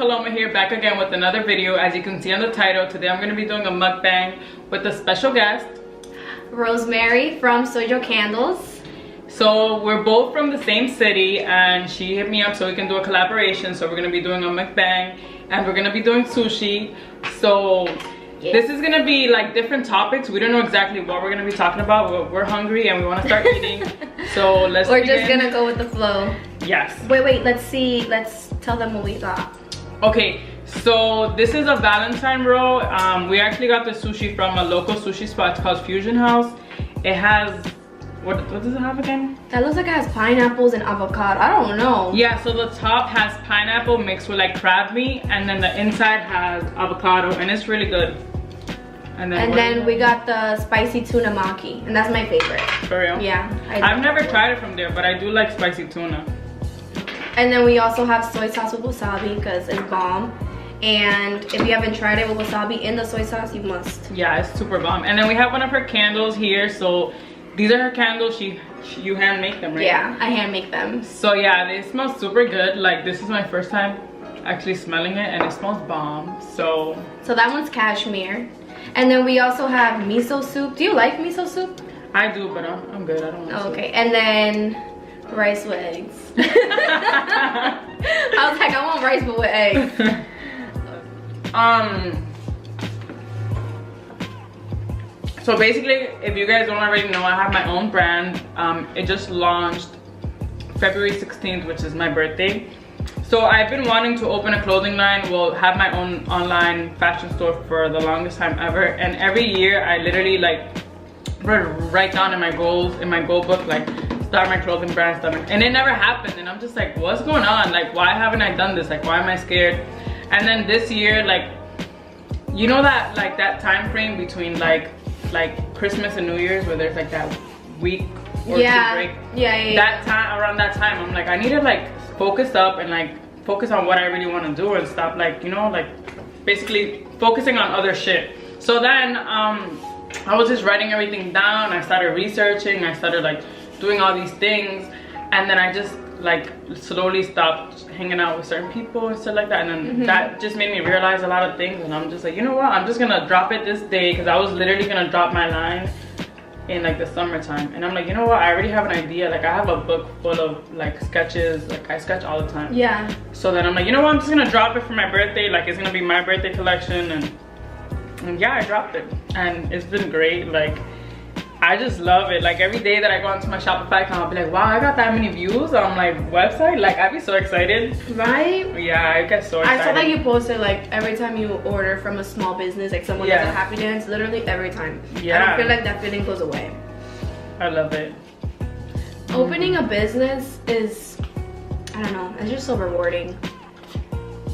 Paloma here, back again with another video. As you can see on the title, today I'm going to be doing a mukbang with a special guest, Rosemary from Sojo Candles. So we're both from the same city and she hit me up so we can do a collaboration. So we're going to be doing a mukbang and we're going to be doing sushi. So this is going to be like different topics. We don't know exactly what we're going to be talking about, but we're hungry and we want to start eating. So we're just going to go with the flow. Yes. Wait, let's tell them what we got. Okay, so this is a Valentine roll. We actually got the sushi from a local sushi spot. It's called Fusion House. It has, what does it have again? That looks like it has pineapples and avocado. I don't know. Yeah, so the top has pineapple mixed with like crab meat, and then the inside has avocado, and it's really good. And then we got the spicy tuna maki, and that's my favorite. For real? Yeah. I've never tried it from there, but I do like spicy tuna. And then we also have soy sauce with wasabi because it's bomb. And if you haven't tried it with wasabi in the soy sauce, you must. Yeah, it's super bomb. And then we have one of her candles here. So these are her candles. You hand make them, right? Yeah, I hand make them. So yeah, they smell super good. Like this is my first time actually smelling it, and it smells bomb. So that one's cashmere. And then we also have miso soup. Do you like miso soup? I do, but I'm good. I don't want okay, soup. And then rice with eggs. I was like, I want rice but with eggs. So basically, if you guys don't already know, I have my own brand. It just launched February 16th, which is my birthday. So I've been wanting to open a clothing line, well, have my own online fashion store for the longest time ever. And every year I literally like write down in my goals, in my goal book, like start my clothing brand stuff, and it never happened. And I'm just like, what's going on? Like, why haven't I done this? Like, why am I scared? And then this year, like, you know that like that time frame between like Christmas and New Year's where there's like that week or two break. Yeah. That time, around that time, I'm like, I need to like focus up and like focus on what I really want to do and stop like, you know, like basically focusing on other shit. So then I was just writing everything down. I started researching. I started like doing all these things, and then I just like slowly stopped hanging out with certain people and stuff like that. And then that just made me realize a lot of things, and I'm just like, you know what, I'm just gonna drop it this day, because I was literally gonna drop my line in like the summertime. And I'm like, you know what, I already have an idea. Like I have a book full of like sketches, like I sketch all the time. Yeah. So then I'm like, you know what, I'm just gonna drop it for my birthday. Like it's gonna be my birthday collection, and yeah, I dropped it and it's been great. Like I just love it. Like every day that I go onto my Shopify account, I'll be like, wow, I got that many views on my website. Like I'd be so excited. Right? Yeah, I get so excited. I saw that you posted like every time you order from a small business, like someone does a happy dance, literally every time. Yeah. I don't feel like that feeling goes away. I love it. Opening a business is, I don't know, it's just so rewarding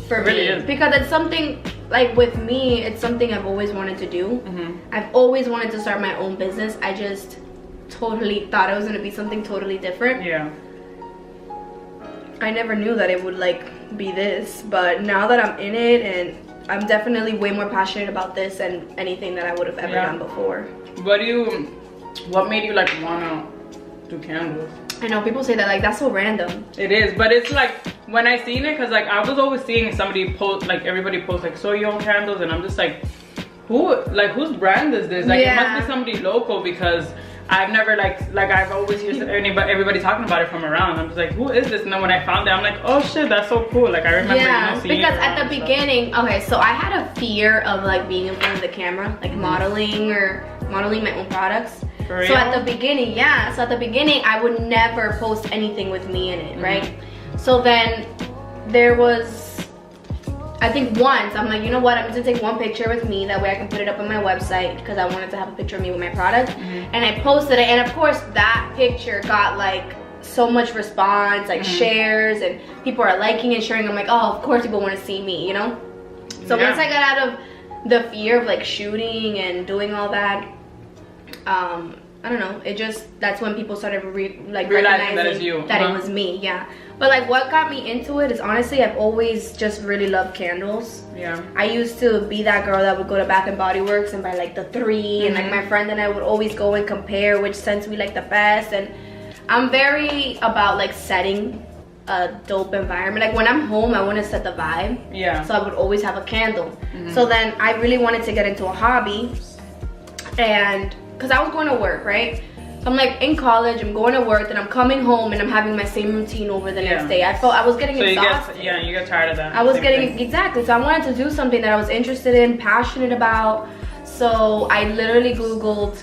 for me. Is. Because it's something, like with me, it's something I've always wanted to do. I've always wanted to start my own business. I just totally thought it was gonna be something totally different. Yeah. I never knew that it would like be this, but now that I'm in it, and I'm definitely way more passionate about this than anything that I would have ever done before. What made you like wanna do candles? I know people say that, like that's so random. It is, but it's like when I seen it, cause like I was always seeing somebody post, like everybody post like Soyo candles, and I'm just like, whose brand is this? Like it must be somebody local, because I've never like I've always heard everybody talking about it from around. I'm just like, who is this? And then when I found it, I'm like, oh shit, that's so cool. Like I remember, seeing because it at the beginning, okay, so I had a fear of like being in front of the camera, like modeling my own products. So at the beginning, I would never post anything with me in it, right? So then there was, I think once, I'm like, you know what, I'm just gonna take one picture with me, that way I can put it up on my website, because I wanted to have a picture of me with my product. And I posted it, and of course that picture got like so much response, like shares, and people are liking and sharing. I'm like, oh, of course people want to see me, you know? So once I got out of the fear of like shooting and doing all that, I don't know, it just, that's when people started realizing that it's you. That it was me, yeah. But like what got me into it is honestly, I've always just really loved candles. Yeah. I used to be that girl that would go to Bath and Body Works and buy like the 3, and like my friend and I would always go and compare which scents we like the best. And I'm very about like setting a dope environment. Like when I'm home, I want to set the vibe. Yeah. So I would always have a candle. So then I really wanted to get into a hobby, and because I was going to work, right? So I'm like in college, I'm going to work, then I'm coming home and I'm having my same routine over the next day. I felt I was getting exhausted. You get tired of that. I was getting, exactly. So I wanted to do something that I was interested in, passionate about. So I literally Googled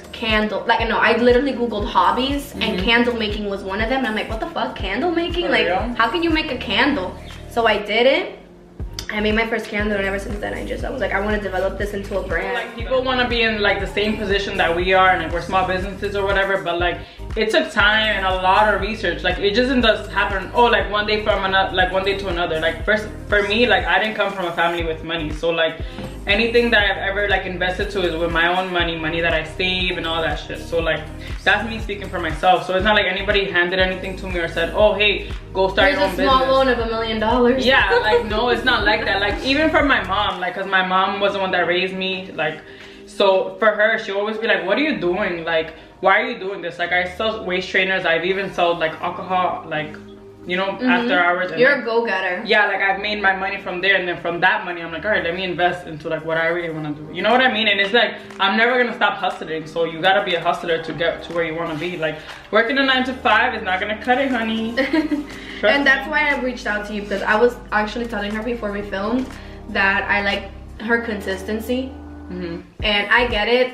I literally Googled hobbies, and candle making was one of them. And I'm like, what the fuck, candle making? For like, real? how can you make a candle? So I did it. I made my first candle, and ever since then I was like, I want to develop this into a brand. Like people want to be in like the same position that we are, and like we're small businesses or whatever, but like it took time and a lot of research. Like it doesn't just happen, oh, like one day from another, like one day to another. Like first for me, like I didn't come from a family with money, so like anything that I've ever like invested to is with my own money that I save and all that shit. So like that's me speaking for myself. So it's not like anybody handed anything to me or said, oh hey, go start your own business. Here's a small loan of $1 million. Yeah, like no, it's not like that. Like even for my mom, like because my mom was the one that raised me, like so for her she'll always be like, what are you doing? Like why are you doing this? Like I sell waist trainers, I've even sold like alcohol, like you know, after hours. And you're a go-getter. Yeah, like I've made my money from there, and then from that money I'm like, all right, let me invest into like what I really want to do. You know what I mean? And it's like I'm never gonna stop hustling, so you gotta be a hustler to get to where you want to be. Like working a 9 to 5 is not gonna cut it, honey. And that's why I reached out to you, because I was actually telling her before we filmed that I like her consistency. And I get it.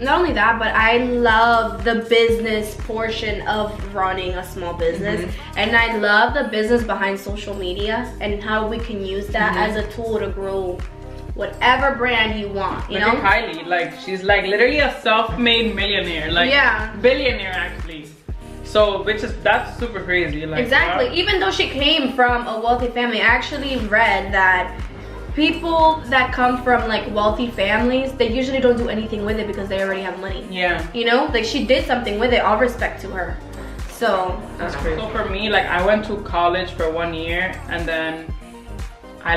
Not only that, but I love the business portion of running a small business, and I love the business behind social media and how we can use that as a tool to grow whatever brand you want. You know, Kylie, like she's like literally a self-made millionaire, like billionaire actually. So that's super crazy. Like exactly. Even though she came from a wealthy family, I actually read that people that come from like wealthy families, they usually don't do anything with it because they already have money. Yeah. You know, like she did something with it. All respect to her. So that's crazy. So for me, like I went to college for 1 year, and then I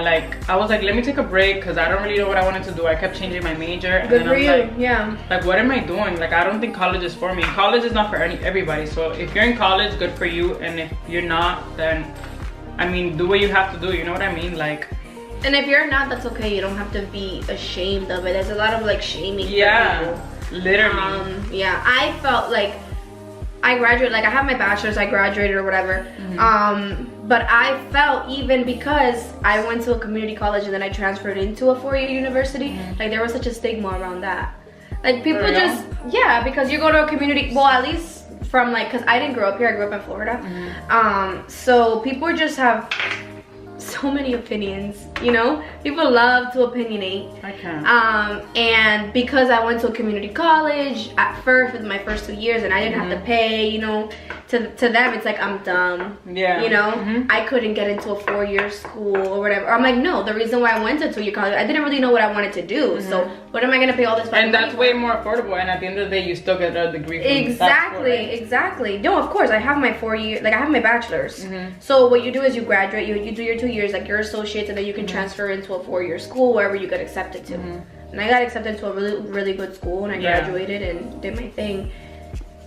was like, let me take a break because I don't really know what I wanted to do. I kept changing my major. And good then for you. Like, yeah. Like what am I doing? Like I don't think college is for me. College is not for everybody. So if you're in college, good for you. And if you're not, then I mean, do what you have to do. You know what I mean? Like. And if you're not, that's okay. You don't have to be ashamed of it. There's a lot of like shaming. Yeah, literally. Yeah, I felt like I graduated, like I have my bachelor's, I graduated or whatever. But I felt, even because I went to a community college and then I transferred into a 4-year university, like there was such a stigma around that. Like people just, yeah, because you go to a community, well at least from like, cause I didn't grow up here, I grew up in Florida. So people just have so many opinions, you know? People love to opinionate. I can. And because I went to a community college at first with my first 2 years, and I didn't have to pay, you know, to them it's like I'm dumb. Yeah. You know? I couldn't get into a 4-year school or whatever. I'm like, no, the reason why I went to 2-year college, I didn't really know what I wanted to do. So what am I gonna pay all this money? And that's way more affordable, and at the end of the day you still get a degree from exactly, exactly. No, of course, I have my 4-year, like I have my bachelor's. So what you do is you graduate, you do your 2 years, like your associates, and then you can transfer into a 4-year school wherever you get accepted to. And I got accepted to a really, really good school, and I graduated and did my thing.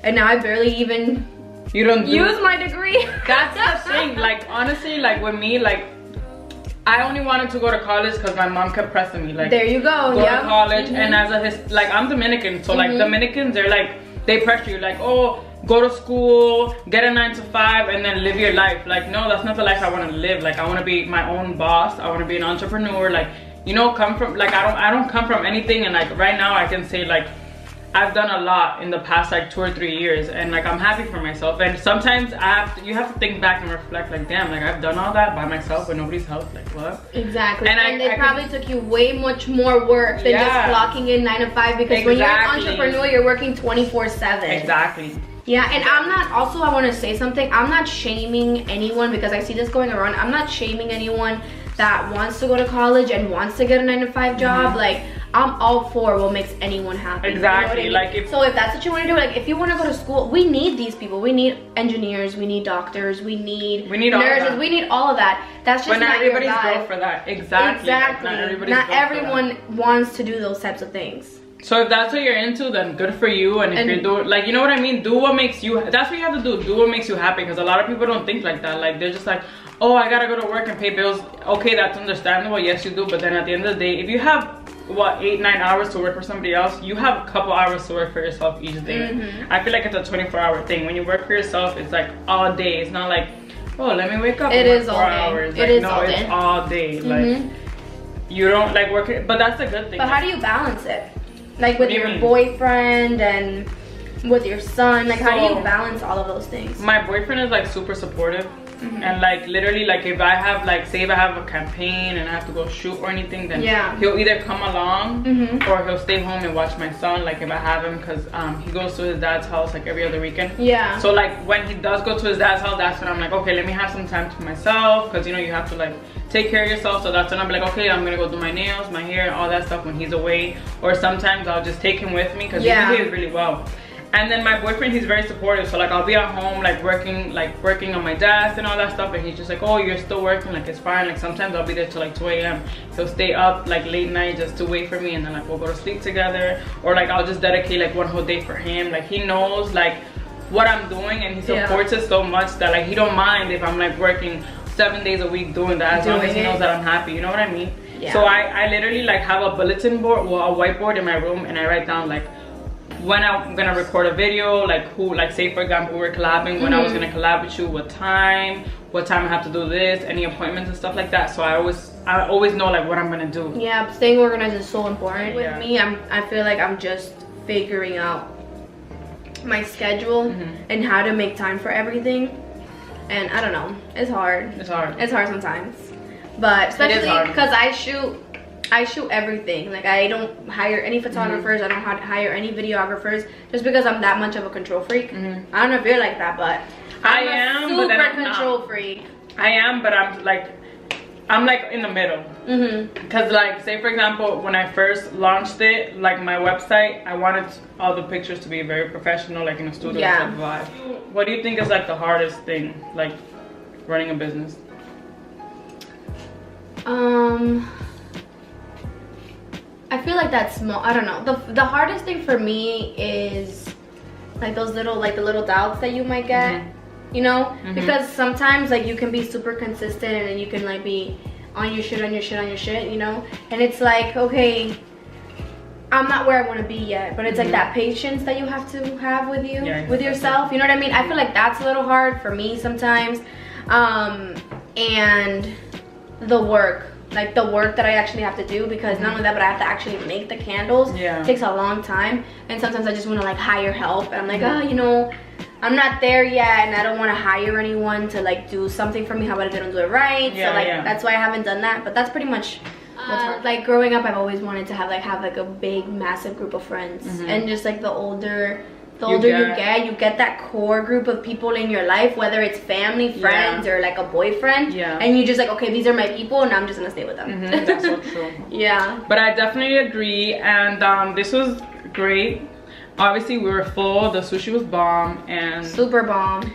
And now I barely even use my degree. That's the thing. Like honestly, like with me, like I only wanted to go to college because my mom kept pressing me. Like there you go. Go to college, and as a like I'm Dominican, so like Dominicans, they're like they pressure you, like oh, go to school, get a 9 to 5, and then live your life. Like no, that's not the life I want to live. Like I want to be my own boss. I want to be an entrepreneur. Like you know, come from like I don't come from anything, and like right now I can say like I've done a lot in the past like 2 or 3 years, and like I'm happy for myself. And sometimes you have to think back and reflect, like damn, like I've done all that by myself with nobody's help. Like what? Exactly. And it probably took you way much more work than just clocking in 9 to 5, because when you're an entrepreneur, you're working 24/7. Exactly. Yeah, and I'm not, also I want to say something, I'm not shaming anyone, because I see this going around. I'm not shaming anyone that wants to go to college and wants to get a 9 to 5 job. Like I'm all for what makes anyone happy. Exactly. You know what I mean? So if that's what you want to do, like if you want to go to school, we need these people. We need engineers, we need doctors, we need nurses, we need all of that. That's just not everybody's built for that. Exactly. Exactly. Not everyone wants to do those types of things. So if that's what you're into, then good for you. And if you're doing, like, you know what I mean, do what makes you, that's what you have to do what makes you happy. Because a lot of people don't think like that. Like, they're just like, oh, I gotta go to work and pay bills. Okay, that's understandable, yes you do, but then at the end of the day, if you have what, 8-9 hours to work for somebody else, you have a couple hours to work for yourself each day. I feel like it's a 24-hour thing. When you work for yourself, it's like all day. It's not like, oh, let me wake up it is 4 all hours. Day. Like, it is no, all it's day. all day. Like, you don't like working, but that's a good thing. But how do you balance it? Like with your mean? boyfriend and with your son, like how do you balance all of those things? My boyfriend is like super supportive. And like literally, like if I have like, say if I have a campaign and I have to go shoot or anything, then he'll either come along or he'll stay home and watch my son, like if I have him, because he goes to his dad's house like every other weekend. So like when he does go to his dad's house, that's when I'm like, okay, let me have some time to myself, because you know you have to like take care of yourself. So that's when I'm like, okay, I'm gonna go do my nails, my hair, all that stuff when he's away. Or sometimes I'll just take him with me, because he behaves really well. And then my boyfriend, he's very supportive. So like I'll be at home like working on my desk and all that stuff, and he's just like, oh, you're still working, like it's fine. Like sometimes I'll be there till like 2 a.m. He'll stay up like late night just to wait for me, and then like we'll go to sleep together. Or like I'll just dedicate like one whole day for him. Like he knows like what I'm doing, and he supports it so much that like he don't mind if I'm like working 7 days a week doing that, as long as he knows that I'm happy, you know what I mean? So I literally like have a bulletin board, well, a whiteboard in my room, and I write down like when I'm gonna record a video, like who, like say for example we're collabing, when I was gonna collab with you, what time I have to do this, any appointments and stuff like that. So I always know like what I'm gonna do. Staying organized is so important. With me, I feel like I'm just figuring out my schedule and how to make time for everything. And I don't know, it's hard. It's hard sometimes, but especially because I shoot everything. Like I don't hire any photographers, I don't hire any videographers, just because I'm that much of a control freak. I don't know if you're like that, but I'm a super control freak. I am, but I'm like in the middle. Because like say for example, when I first launched it, like my website, I wanted all the pictures to be very professional, like in a studio type of vibe. What do you think is like the hardest thing, like running a business? I feel like that's small. I don't know. The hardest thing for me is like those little, like the little doubts that you might get, you know, because sometimes like you can be super consistent and then you can like be on your shit, you know, and it's like, okay, I'm not where I want to be yet, but it's like that patience that you have to have with you, with yourself, you know what I mean? I feel like that's a little hard for me sometimes. And the work, like the work that I actually have to do, because not only that, but I have to actually make the candles. It takes a long time, and sometimes I just want to like hire help, and I'm like, oh, you know, I'm not there yet, and I don't want to hire anyone to like do something for me. How about if they don't do it right? So like that's why I haven't done that. But that's pretty much like growing up, I've always wanted to have like a big massive group of friends, and just like the older you get that core group of people in your life, whether it's family, friends, or like a boyfriend, and you just like, okay, these are my people and I'm just gonna stay with them. That's so true. But I definitely agree, and this was great. Obviously we were full, the sushi was bomb, and super bomb.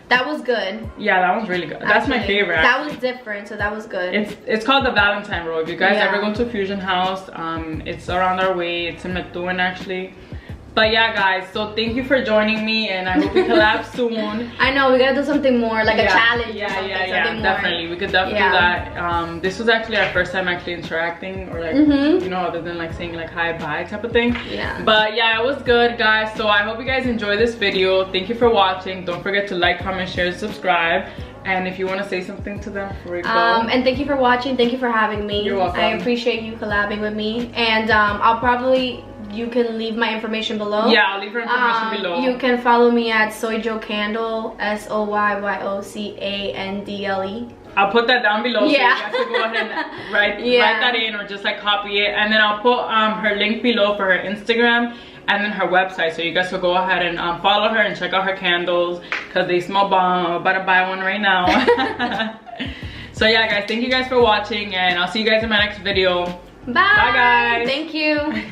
That was good. Yeah, that was really good. That's actually my favorite. That was different, so that was good. It's called the Valentine roll. If you guys ever go to Fusion House, it's around our way. It's in Methuen actually. But yeah, guys, so thank you for joining me, and I hope we collab soon. I know, we gotta do something more, like a challenge. Definitely. We could definitely do that. This was actually our first time actually interacting, or like, you know, other than like saying like hi, bye type of thing. But yeah, it was good, guys. So I hope you guys enjoyed this video. Thank you for watching. Don't forget to like, comment, share, subscribe. And if you want to say something to them before we go. And thank you for watching. Thank you for having me. You're welcome. I appreciate you collabing with me. And you can leave my information below. Yeah, I'll leave her information below. You can follow me at SoyJoCandle, SoyYoCandle. I'll put that down below, so you guys can go ahead and write that in, or just like copy it. And then I'll put her link below for her Instagram and then her website, so you guys will go ahead and follow her and check out her candles, because they smell bomb. I'm about to buy one right now. So yeah, guys, thank you guys for watching, and I'll see you guys in my next video. Bye guys. Thank you.